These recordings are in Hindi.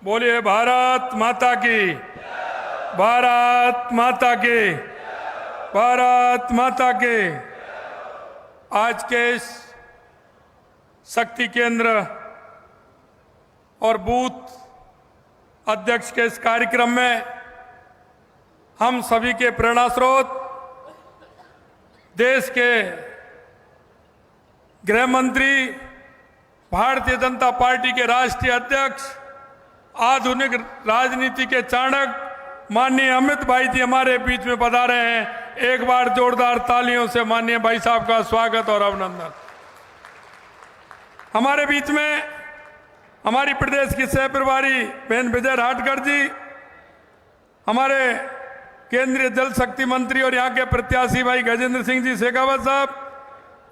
बोलिए भारत माता की, भारत माता की, भारत माता की। आज के इस शक्ति केंद्र और बूथ अध्यक्ष के इस कार्यक्रम में हम सभी के प्रेरणा स्रोत देश के गृह मंत्री, भारतीय जनता पार्टी के राष्ट्रीय अध्यक्ष, आधुनिक राजनीति के चाणक्य माननीय अमित भाई जी हमारे बीच में पधारे हैं। एक बार जोरदार तालियों से माननीय भाई साहब का स्वागत और अभिनंदन। हमारे बीच में हमारी प्रदेश की सह प्रभारी बहन विजय राठकर जी, हमारे केंद्रीय जल शक्ति मंत्री और यहाँ के प्रत्याशी भाई गजेंद्र सिंह जी शेखावत साहब,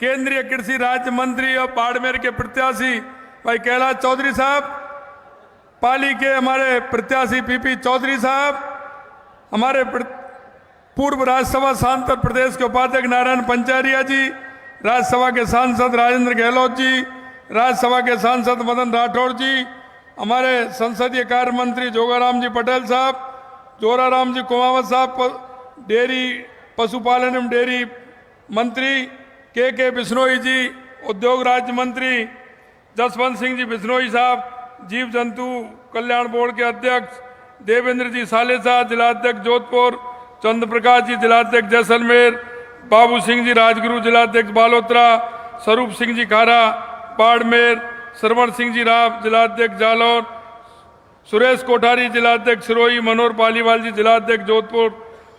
केंद्रीय कृषि राज्य मंत्री और बाड़मेर के प्रत्याशी भाई कैलाश चौधरी साहब, पाली के हमारे प्रत्याशी पीपी चौधरी साहब, हमारे पूर्व राज्यसभा सांसद प्रदेश के उपाध्यक्ष नारायण पंचारिया जी, राज्यसभा के सांसद राजेंद्र गहलोत जी, राज्यसभा के सांसद मदन राठौड़ जी, हमारे संसदीय कार्य मंत्री जोगाराम जी पटेल साहब, जोराराम जी कुमावत साहब, डेयरी पशुपालन एवं डेयरी मंत्री के बिश्नोई जी, उद्योग राज्य मंत्री जसवंत सिंह जी बिश्नोई साहब, जीव जंतु कल्याण बोर्ड के अध्यक्ष देवेंद्र जी सालेसा, जिलाध्यक्ष जोधपुर, चंद्र प्रकाश जी जिलाध्यक्ष जैसलमेर, बाबू सिंह जी राजगुरु जिलाध्यक्ष बालोतरा, स्वरूप सिंह जी खारा बाड़मेर, श्रवण सिंह जी राव जिलाध्यक्ष जालौर, सुरेश कोठारी जिलाध्यक्ष सिरोही, मनोहर पालीवाल जी जिलाध्यक्ष जोधपुर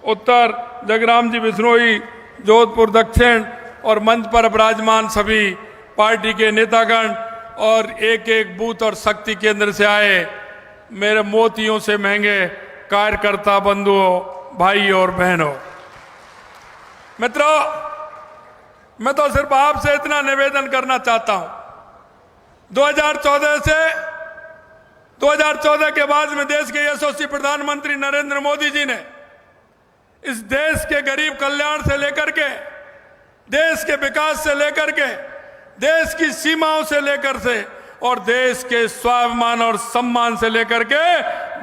उत्तर, जगराम जी बिश्नोई जोधपुर दक्षिण और मंच पर विराजमान सभी पार्टी के नेतागण और एक एक बूथ और शक्ति केंद्र से आए मेरे मोतियों से महंगे कार्यकर्ता बंधुओं, भाई और बहनों, मित्रों, मैं तो सिर्फ आपसे इतना निवेदन करना चाहता हूं। 2014 के बाद में देश के यशस्वी प्रधानमंत्री नरेंद्र मोदी जी ने इस देश के गरीब कल्याण से लेकर के, देश के विकास से लेकर के, देश की सीमाओं से लेकर से और देश के स्वाभिमान और सम्मान से लेकर के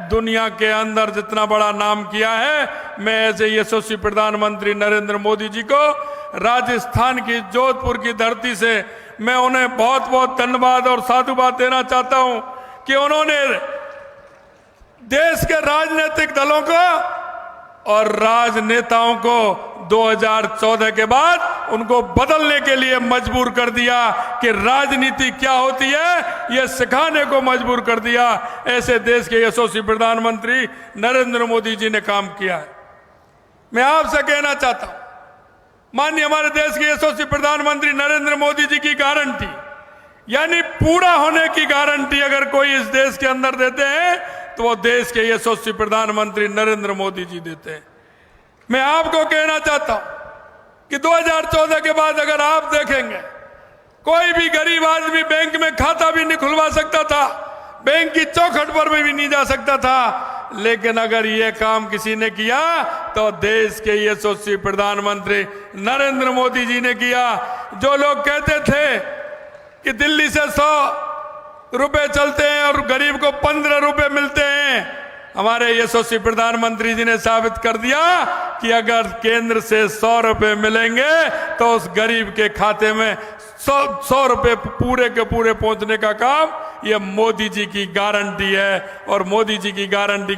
दुनिया के अंदर जितना बड़ा नाम किया है, मैं ऐसे यशस्वी प्रधानमंत्री नरेंद्र मोदी जी को राजस्थान की जोधपुर की धरती से मैं उन्हें बहुत बहुत धन्यवाद और साधुवाद देना चाहता हूं कि उन्होंने देश के राजनीतिक दलों को और राजनेताओं को 2014 के बाद उनको बदलने के लिए मजबूर कर दिया कि राजनीति क्या होती है, यह सिखाने को मजबूर कर दिया। ऐसे देश के यशस्वी प्रधानमंत्री नरेंद्र मोदी जी ने काम किया है। मैं आपसे कहना चाहता हूं, माननीय हमारे देश के यशस्वी प्रधानमंत्री नरेंद्र मोदी जी की गारंटी, यानी पूरा होने की गारंटी अगर कोई इस देश के अंदर देते हैं तो वो देश के यशस्वी प्रधानमंत्री नरेंद्र मोदी जी देते हैं। मैं आपको कहना चाहता हूं कि 2014 के बाद अगर आप देखेंगे, कोई भी गरीब आदमी बैंक में खाता भी नहीं खुलवा सकता था, बैंक की चौखट पर भी नहीं जा सकता था, लेकिन अगर ये काम किसी ने किया तो देश के यशस्वी प्रधानमंत्री नरेंद्र मोदी जी ने किया। जो लोग कहते थे कि दिल्ली से 100 रुपए चलते हैं और गरीब को 15 रुपए मिलते हैं, हमारे यशस्वी प्रधानमंत्री जी ने साबित कर दिया कि अगर केंद्र से 100 रुपए मिलेंगे तो उस गरीब के खाते में 100 रुपए पूरे के पूरे पहुंचने का काम ये मोदी जी की गारंटी है। और मोदी जी की गारंटी